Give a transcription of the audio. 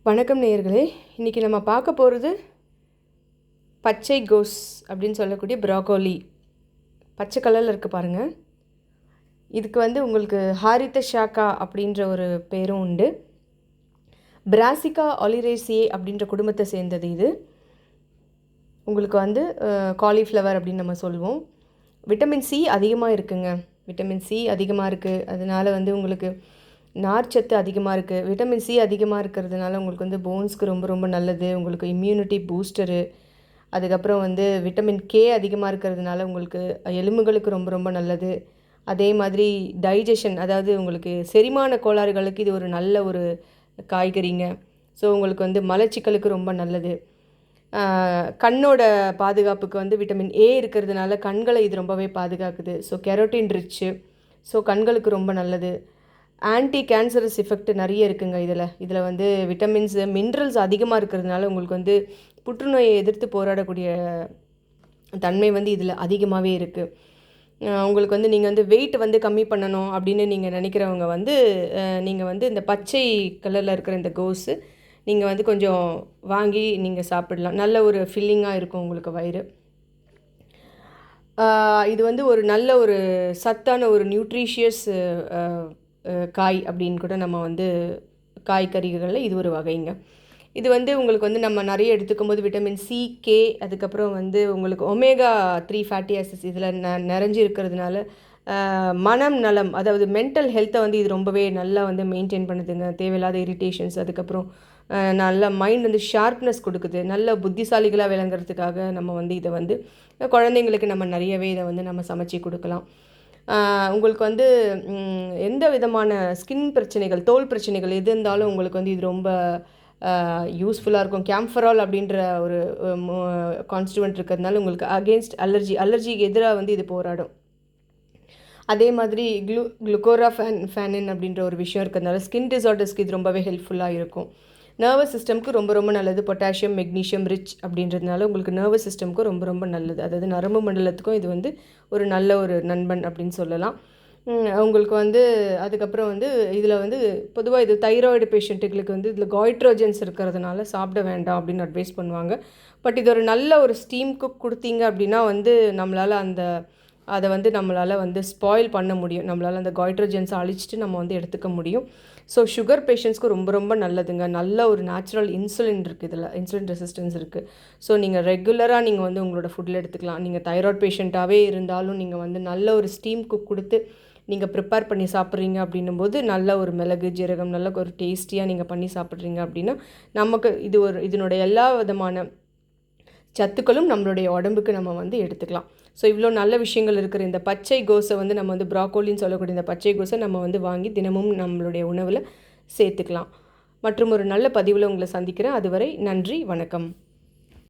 வணக்கம் நேயர்களே. இன்றைக்கி நம்ம பார்க்க போகிறது பச்சை கோஸ் அப்படின்னு சொல்லக்கூடிய ப்ராக்கோலி. பச்சை கலரில் இருக்குது பாருங்கள். இதுக்கு உங்களுக்கு ஹாரித்த ஷாக்கா அப்படின்ற ஒரு பேரும் உண்டு. பிராசிகா ஒலிரேசியே அப்படின்ற குடும்பத்தை சேர்ந்தது இது. உங்களுக்கு காலிஃப்ளவர் அப்படின்னு நம்ம சொல்லுவோம். விட்டமின் சி அதிகமாக இருக்குங்க. விட்டமின் சி அதிகமாக இருக்குது. அதனால் உங்களுக்கு நார்ச்சத்து அதிகமாக இருக்குது. விட்டமின் சி அதிகமாக இருக்கிறதுனால உங்களுக்கு போன்ஸ்க்கு ரொம்ப ரொம்ப நல்லது. உங்களுக்கு இம்யூனிட்டி பூஸ்டரு. அதுக்கப்புறம் விட்டமின் கே அதிகமாக இருக்கிறதுனால உங்களுக்கு எலும்புகளுக்கு ரொம்ப ரொம்ப நல்லது. அதே மாதிரி டைஜஷன், அதாவது உங்களுக்கு செரிமான கோளாறுகளுக்கு இது ஒரு நல்ல ஒரு காய்கறிங்க. ஸோ உங்களுக்கு மலச்சிக்கலுக்கு ரொம்ப நல்லது. கண்ணோட பாதுகாப்புக்கு விட்டமின் ஏ இருக்கிறதுனால கண்களை இது ரொம்பவே பாதுகாக்குது. So carotene rich. ஸோ கண்களுக்கு ரொம்ப நல்லது. ஆன்டி கேன்சரஸ் எஃபெக்ட் நிறைய இருக்குங்க இதில் விட்டமின்ஸ் மினரல்ஸ் அதிகமாக இருக்கிறதுனால உங்களுக்கு புற்றுநோயை எதிர்த்து போராடக்கூடிய தன்மை இதில் அதிகமாகவே இருக்குது. உங்களுக்கு நீங்கள் வெயிட் கம்மி பண்ணணும் அப்படின்னு நீங்கள் நினைக்கிறவங்க நீங்கள் இந்த பச்சை கலரில் இருக்கிற இந்த கோஸு நீங்கள் கொஞ்சம் வாங்கி நீங்கள் சாப்பிடலாம். நல்ல ஒரு ஃபில்லிங்காக இருக்கும் உங்களுக்கு வயிறு. இது ஒரு நல்ல ஒரு சத்தான ஒரு நியூட்ரிஷியஸ் காய் அப்படின்னு கூட நம்ம காய்கறிகளில் இது ஒரு வகைங்க. இது உங்களுக்கு நம்ம நிறைய எடுத்துக்கும் போது விட்டமின் சி, கே, அதுக்கப்புறம் உங்களுக்கு ஒமேகா 3 ஃபேட்டி ஆசிட்ஸ் இதில் நிறைஞ்சி இருக்கிறதுனால மனம் நலம், அதாவது மென்டல் ஹெல்த்தை இது ரொம்பவே நல்லா மெயின்டைன் பண்ணுதுங்க. தேவையில்லாத இரிட்டேஷன்ஸ், அதுக்கப்புறம் நல்ல மைண்ட் ஷார்ப்னஸ் கொடுக்குது. நல்ல புத்திசாலிகளாக விளங்குறதுக்காக நம்ம இதை குழந்தைங்களுக்கு நம்ம நிறையவே இதை நம்ம சமைச்சி கொடுக்கலாம். உங்களுக்கு எந்த விதமான ஸ்கின் பிரச்சனைகள், தோல் பிரச்சனைகள் எது இருந்தாலும் உங்களுக்கு இது ரொம்ப யூஸ்ஃபுல்லாக இருக்கும். கேம்ஃபரால் அப்படின்ற ஒரு கான்ஸ்டியூவன்ட் இருக்கிறதுனால உங்களுக்கு அகெயின்ஸ்ட் அலர்ஜிக்கு எதிராக இது போராடும். அதே மாதிரி குளுக்கோரா ஃபேனின் அப்படின்ற ஒரு விஷயம் இருக்கிறதுனால ஸ்கின் டிசார்டர்ஸ்க்கு இது ரொம்பவே ஹெல்ப்ஃபுல்லாக இருக்கும். நர்வஸ் சிஸ்டம்க்கு ரொம்ப ரொம்ப நல்லது. பொட்டாசியம், மெக்னீஷியம் ரிச் அப்படின்றதுனால உங்களுக்கு நர்வஸ் சிஸ்டம்க்கு ரொம்ப ரொம்ப நல்லது. அதாவது நரம்பு மண்டலத்துக்கும் இது ஒரு நல்ல ஒரு நண்பன் அப்படின்னு சொல்லலாம். உங்களுக்கு அதுக்கப்புறம் இதில் பொதுவாக இது தைராய்டு பேஷண்ட்டுகளுக்கு இதில் காய்ட்ரோஜன்ஸ் இருக்கிறதுனால சாப்பிட வேண்டாம் அப்படின்னு அட்வைஸ் பண்ணுவாங்க. பட் இது ஒரு நல்ல ஒரு ஸ்டீம் குக் கொடுத்தீங்க அப்படின்னா நம்மளால் அதை நம்மளால் ஸ்பாயில் பண்ண முடியும். நம்மளால் அந்த காய்ட்ரோஜன்ஸை அழிச்சிட்டு நம்ம எடுத்துக்க முடியும். ஸோ சுகர் பேஷண்ட்ஸ்க்கு ரொம்ப ரொம்ப நல்லதுங்க. நல்ல ஒரு நேச்சுரல் இன்சுலின் இருக்குது. இதில் இன்சுலின் ரெசிஸ்டன்ஸ் இருக்குது. ஸோ நீங்கள் ரெகுலராக நீங்கள் உங்களோட ஃபுட்டில் எடுத்துக்கலாம். நீங்கள் தைராய்டு பேஷண்ட்டாகவே இருந்தாலும் நீங்கள் நல்ல ஒரு ஸ்டீம் குக் கொடுத்து நீங்கள் ப்ரிப்பேர் பண்ணி சாப்பிட்றீங்க அப்படின்னும் போது நல்ல ஒரு மிளகு, ஜீரகம், நல்ல ஒரு டேஸ்டியாக நீங்கள் பண்ணி சாப்பிட்றீங்க அப்படின்னா நமக்கு இதனுடைய எல்லா விதமான சத்துக்களும் நம்மளுடைய உடம்புக்கு நம்ம எடுத்துக்கலாம். ஸோ இவ்வளோ நல்ல விஷயங்கள் இருக்கிற இந்த பச்சை கோஸை நம்ம ப்ராக்கோலின்னு சொல்லக்கூடிய இந்த பச்சை கோஸை நம்ம வாங்கி தினமும் நம்மளுடைய உணவில் சேர்த்துக்கலாம். மற்றும் ஒரு நல்ல பதிவில் உங்களை சந்திக்கிறேன். அதுவரை நன்றி, வணக்கம்.